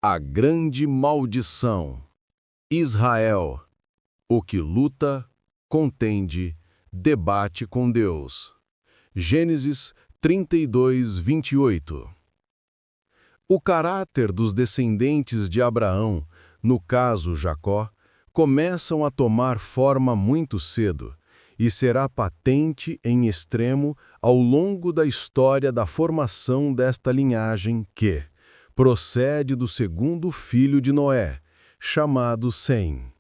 A grande maldição. Israel, o que luta, contende, debate com Deus. Gênesis 32, 28. O caráter dos descendentes de Abraão, no caso Jacó, começam a tomar forma muito cedo e será patente em extremo ao longo da história da formação desta linhagem que procede do segundo filho de Noé, chamado Sem.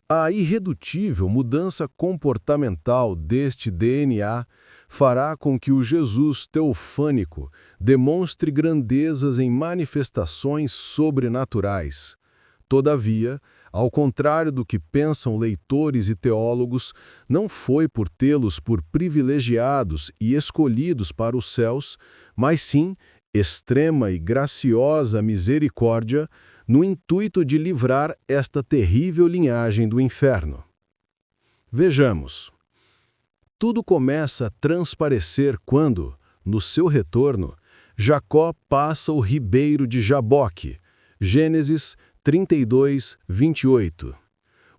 A irredutível mudança comportamental deste DNA fará com que o Jesus teofânico demonstre grandezas em manifestações sobrenaturais. Todavia, ao contrário do que pensam leitores e teólogos, não foi por tê-los por privilegiados e escolhidos para os céus, mas sim extrema e graciosa misericórdia no intuito de livrar esta terrível linhagem do inferno. Vejamos. Tudo começa a transparecer quando, no seu retorno, Jacó passa o ribeiro de Jaboque, Gênesis 32, 28.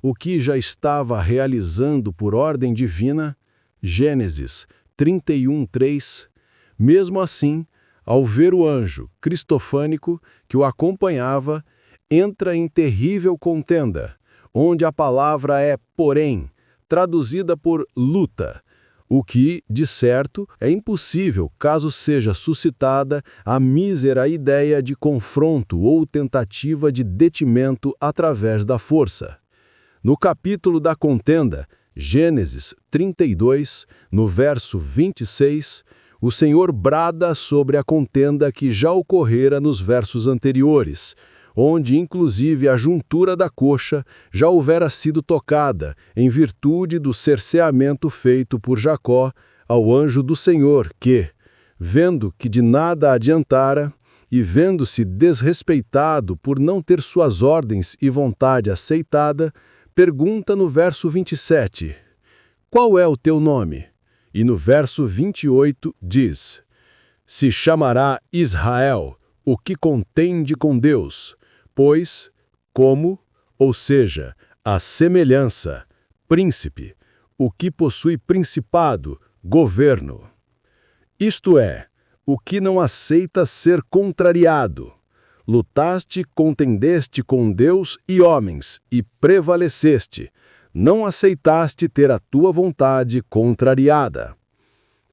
O que já estava realizando por ordem divina, Gênesis 31, 3. Mesmo assim, ao ver o anjo cristofânico que o acompanhava, entra em terrível contenda, onde a palavra é porém, traduzida por luta, o que, de certo, é impossível caso seja suscitada a mísera ideia de confronto ou tentativa de detimento através da força. No capítulo da contenda, Gênesis 32, no verso 26, o Senhor brada sobre a contenda que já ocorrera nos versos anteriores, onde inclusive a juntura da coxa já houvera sido tocada, em virtude do cerceamento feito por Jacó ao anjo do Senhor, que, vendo que de nada adiantara, e vendo-se desrespeitado por não ter suas ordens e vontade aceitada, pergunta no verso 27, qual é o teu nome? E no verso 28 diz, se chamará Israel, o que contende com Deus, pois, como, ou seja, a semelhança, príncipe, o que possui principado, governo. Isto é, o que não aceita ser contrariado. Lutaste, contendeste com Deus e homens, e prevaleceste. Não aceitaste ter a tua vontade contrariada.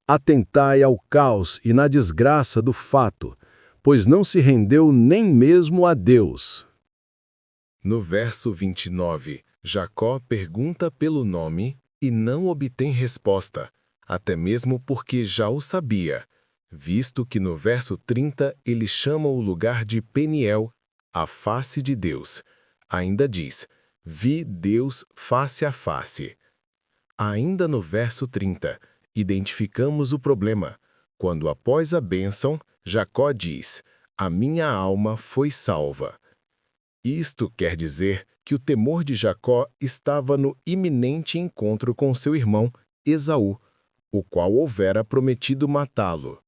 Atentai ao caos e na desgraça do fato, pois não se rendeu nem mesmo a Deus. No verso 29, Jacó pergunta pelo nome e não obtém resposta, até mesmo porque já o sabia, visto que no verso 30 ele chama o lugar de Peniel, a face de Deus. Ainda diz, vi Deus face a face. Ainda no verso 30, identificamos o problema, quando após a bênção, Jacó diz, a minha alma foi salva. Isto quer dizer que o temor de Jacó estava no iminente encontro com seu irmão, Esaú, o qual houvera prometido matá-lo.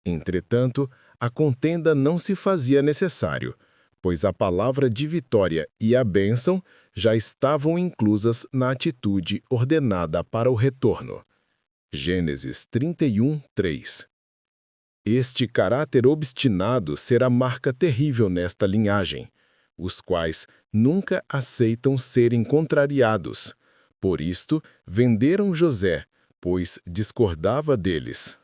Entretanto, a contenda não se fazia necessário, pois a palavra de vitória e a bênção já estavam inclusas na atitude ordenada para o retorno. Gênesis 31, 3. Este caráter obstinado será marca terrível nesta linhagem, os quais nunca aceitam serem contrariados. Por isto, venderam José, pois discordava deles.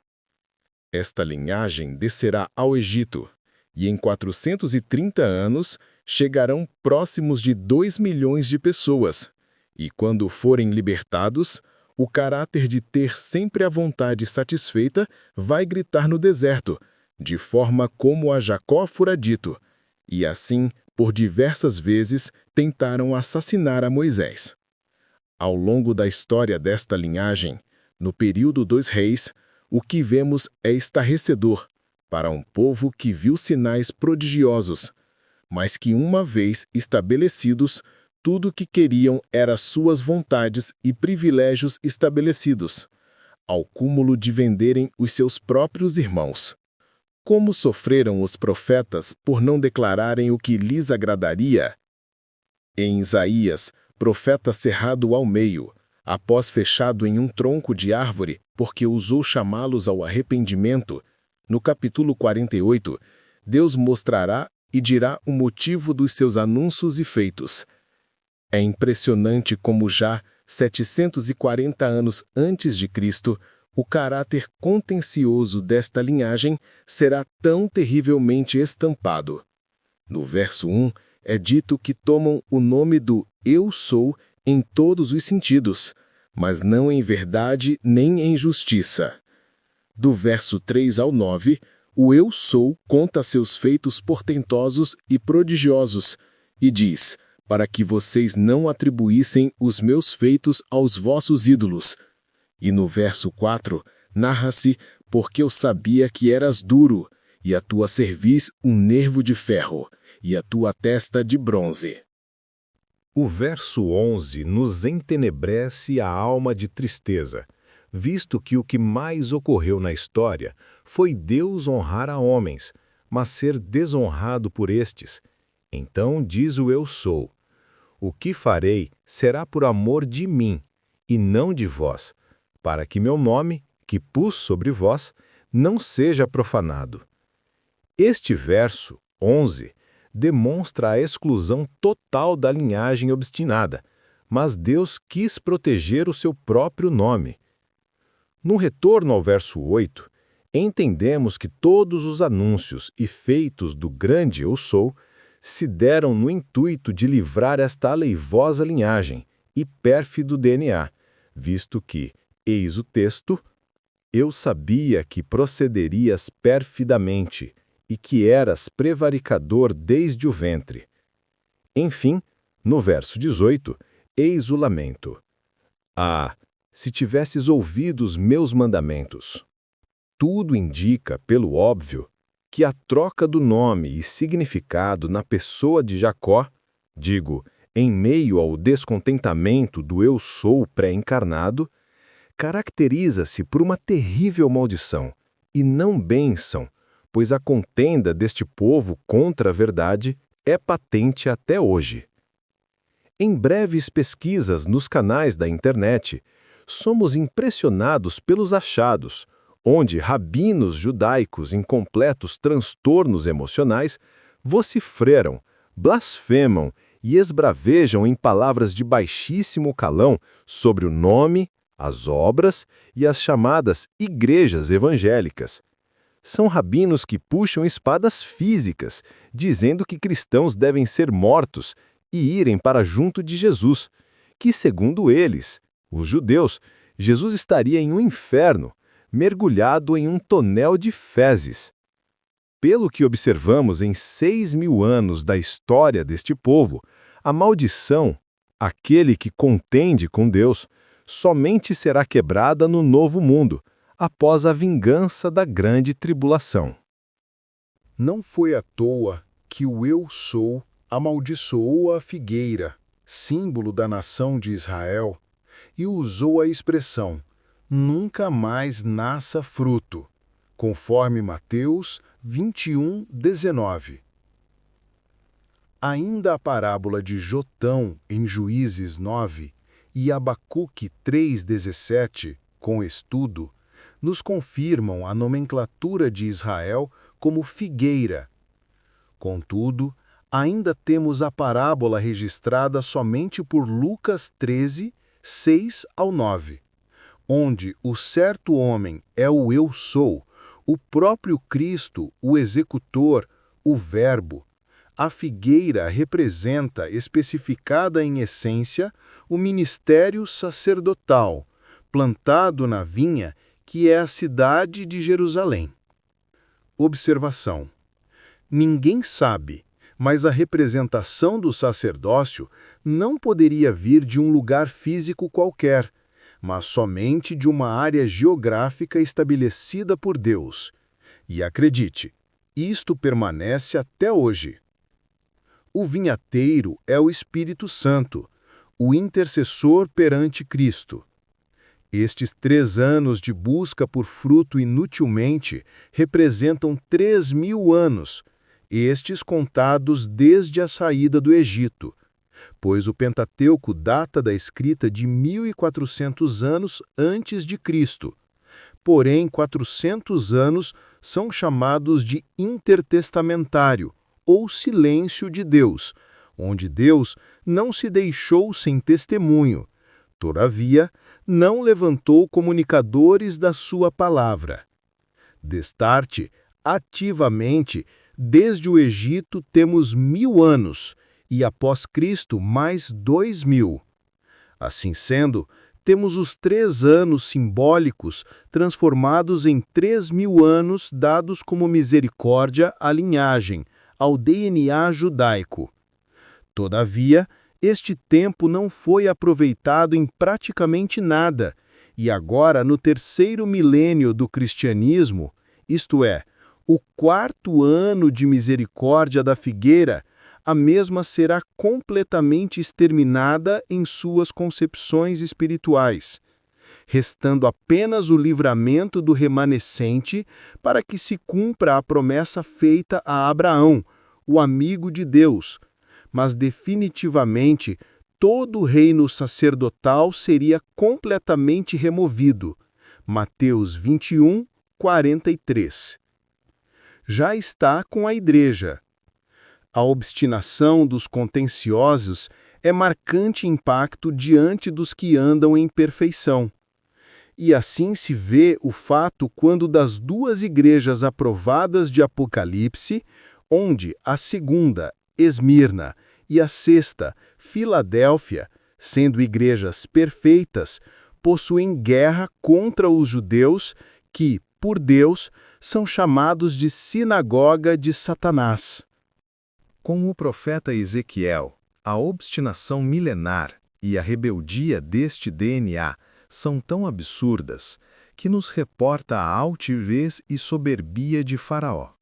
Esta linhagem descerá ao Egito, e em 430 anos chegarão próximos de 2 milhões de pessoas, e quando forem libertados, o caráter de ter sempre a vontade satisfeita vai gritar no deserto, de forma como a Jacó fora dito, e assim, por diversas vezes, tentaram assassinar a Moisés. Ao longo da história desta linhagem, no período dos reis, o que vemos é estarrecedor para um povo que viu sinais prodigiosos, mas que uma vez estabelecidos, tudo o que queriam era suas vontades e privilégios estabelecidos, ao cúmulo de venderem os seus próprios irmãos. como sofreram os profetas por não declararem o que lhes agradaria? Em Isaías, profeta cerrado ao meio, após fechado em um tronco de árvore, porque ousou chamá-los ao arrependimento, no capítulo 48, Deus mostrará e dirá o motivo dos seus anúncios e feitos. É impressionante como já 740 anos antes de Cristo, o caráter contencioso desta linhagem será tão terrivelmente estampado. No verso 1, é dito que tomam o nome do Eu Sou em todos os sentidos, mas não em verdade nem em justiça. Do verso 3 ao 9, o Eu Sou conta seus feitos portentosos e prodigiosos e diz, para que vocês não atribuíssem os meus feitos aos vossos ídolos. E no verso 4, narra-se, porque eu sabia que eras duro, e a tua cerviz um nervo de ferro, e a tua testa de bronze. O verso 11 nos entenebrece a alma de tristeza, visto que o que mais ocorreu na história foi Deus honrar a homens, mas ser desonrado por estes. Então diz o Eu Sou: o que farei será por amor de mim, e não de vós, para que meu nome, que pus sobre vós, não seja profanado. Este verso, 11, demonstra a exclusão total da linhagem obstinada, mas Deus quis proteger o seu próprio nome. No retorno ao verso 8, entendemos que todos os anúncios e feitos do grande Eu Sou se deram no intuito de livrar esta aleivosa linhagem e pérfido DNA, visto que, eis o texto, eu sabia que procederias perfidamente e que eras prevaricador desde o ventre. Enfim, no verso 18, eis o lamento. Ah, se tivesses ouvido os meus mandamentos! Tudo indica, pelo óbvio, que a troca do nome e significado na pessoa de Jacó, digo, em meio ao descontentamento do Eu Sou pré-encarnado, caracteriza-se por uma terrível maldição, e não bênção, pois a contenda deste povo contra a verdade é patente até hoje. Em breves pesquisas nos canais da internet, somos impressionados pelos achados, onde rabinos judaicos em completos transtornos emocionais vocifreram, blasfemam e esbravejam em palavras de baixíssimo calão sobre o nome, as obras e as chamadas igrejas evangélicas. São rabinos que puxam espadas físicas, dizendo que cristãos devem ser mortos e irem para junto de Jesus, que, segundo eles, os judeus, Jesus estaria em um inferno, mergulhado em um tonel de fezes. Pelo que observamos em 6.000 anos da história deste povo, a maldição, aquele que contende com Deus, somente será quebrada no novo mundo, após a vingança da grande tribulação. Não foi à toa que o Eu Sou amaldiçoou a figueira, símbolo da nação de Israel, e usou a expressão nunca mais nasça fruto, conforme Mateus 21:19. Ainda a parábola de Jotão em Juízes 9 e Abacuque 3:17, com estudo, nos confirmam a nomenclatura de Israel como figueira. Contudo, ainda temos a parábola registrada somente por Lucas 13, 6 ao 9, onde o certo homem é o Eu Sou, o próprio Cristo, o executor, o Verbo. A figueira representa, especificada em essência, o ministério sacerdotal, plantado na vinha, que é a cidade de Jerusalém. Observação: ninguém sabe, mas a representação do sacerdócio não poderia vir de um lugar físico qualquer, mas somente de uma área geográfica estabelecida por Deus. E acredite, isto permanece até hoje. O vinhateiro é o Espírito Santo, o intercessor perante Cristo. Estes 3 anos de busca por fruto inutilmente representam 3.000 anos, estes contados desde a saída do Egito, pois o Pentateuco data da escrita de 1.400 anos antes de Cristo. Porém, 400 anos são chamados de intertestamentário, ou silêncio de Deus, onde Deus não se deixou sem testemunho. Todavia, não levantou comunicadores da sua palavra. Destarte, ativamente, desde o Egito temos 1.000 anos, e após Cristo mais 2.000. Assim sendo, temos os 3 anos simbólicos transformados em 3.000 anos dados como misericórdia à linhagem, ao DNA judaico. Todavia, este tempo não foi aproveitado em praticamente nada, e agora, no 3º milênio do cristianismo, isto é, o 4º ano de misericórdia da figueira, a mesma será completamente exterminada em suas concepções espirituais, restando apenas o livramento do remanescente para que se cumpra a promessa feita a Abraão, o amigo de Deus, mas definitivamente todo o reino sacerdotal seria completamente removido. Mateus 21, 43. Já está com a Igreja. A obstinação dos contenciosos é marcante impacto diante dos que andam em perfeição. E assim se vê o fato quando das 2 igrejas aprovadas de Apocalipse, onde a segunda, Esmirna, e a 6ª, Filadélfia, sendo igrejas perfeitas, possuem guerra contra os judeus que, por Deus, são chamados de sinagoga de Satanás. Com o profeta Ezequiel, a obstinação milenar e a rebeldia deste DNA são tão absurdas que nos reporta a altivez e soberbia de Faraó.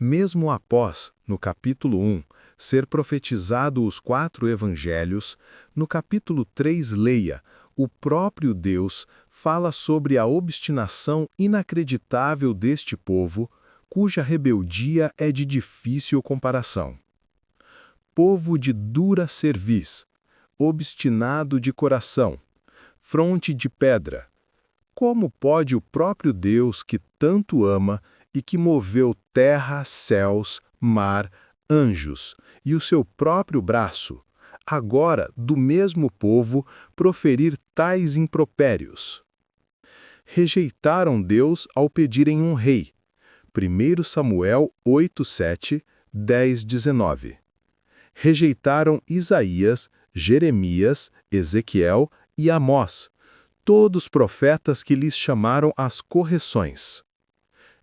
Mesmo após, no capítulo 1, ser profetizado os 4 evangelhos, no capítulo 3 leia, o próprio Deus fala sobre a obstinação inacreditável deste povo, cuja rebeldia é de difícil comparação. Povo de dura cerviz, obstinado de coração, fronte de pedra. Como pode o próprio Deus que tanto ama e que moveu terra, céus, mar, anjos e o seu próprio braço, agora do mesmo povo proferir tais impropérios? Rejeitaram Deus ao pedirem um rei. 1 Samuel 8:7, 10:19. Rejeitaram Isaías, Jeremias, Ezequiel e Amós, todos profetas que lhes chamaram às correções.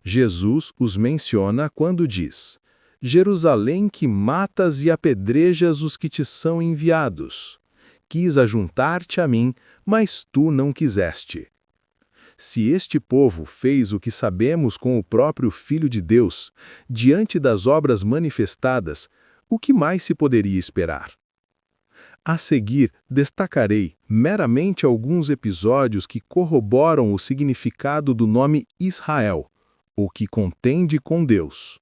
Jesus os menciona quando diz: Jerusalém que matas e apedrejas os que te são enviados. Quis ajuntar-te a mim, mas tu não quiseste. Se este povo fez o que sabemos com o próprio Filho de Deus, diante das obras manifestadas, o que mais se poderia esperar? A seguir, destacarei meramente alguns episódios que corroboram o significado do nome Israel, o que contende com Deus.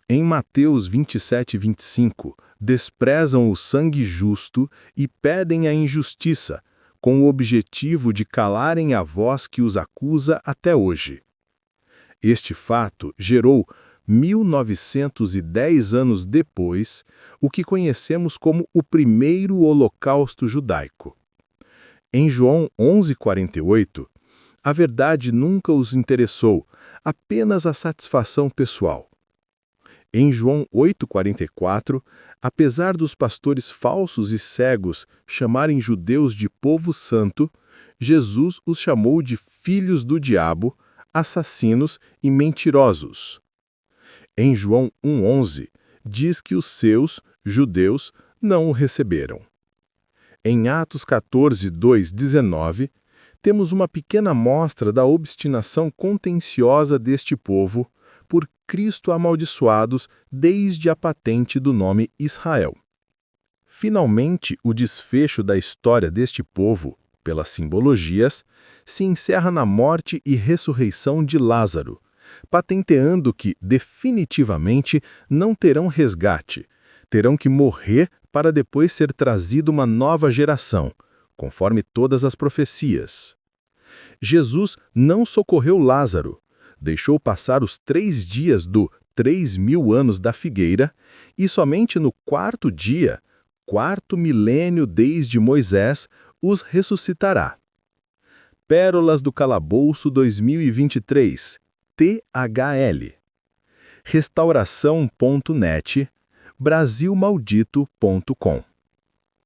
Em Mateus 27:25, desprezam o sangue justo e pedem a injustiça, com o objetivo de calarem a voz que os acusa até hoje. Este fato gerou, 1910 anos depois, o que conhecemos como o primeiro Holocausto judaico. Em João 11:48, a verdade nunca os interessou, apenas a satisfação pessoal. Em João 8:44, apesar dos pastores falsos e cegos chamarem judeus de povo santo, Jesus os chamou de filhos do diabo, assassinos e mentirosos. Em João 1:11, diz que os seus, judeus, não o receberam. Em Atos 14:2-19, temos uma pequena mostra da obstinação contenciosa deste povo, por Cristo amaldiçoados desde a patente do nome Israel. Finalmente, o desfecho da história deste povo, pelas simbologias, se encerra na morte e ressurreição de Lázaro, patenteando que, definitivamente, não terão resgate, terão que morrer para depois ser trazido uma nova geração, conforme todas as profecias. Jesus não socorreu Lázaro, deixou passar os 3 dias do 3.000 anos da figueira e somente no 4º dia, 4º milênio desde Moisés, os ressuscitará. Pérolas do Calabouço 2023, THL. Restauração.net, brasilmaldito.com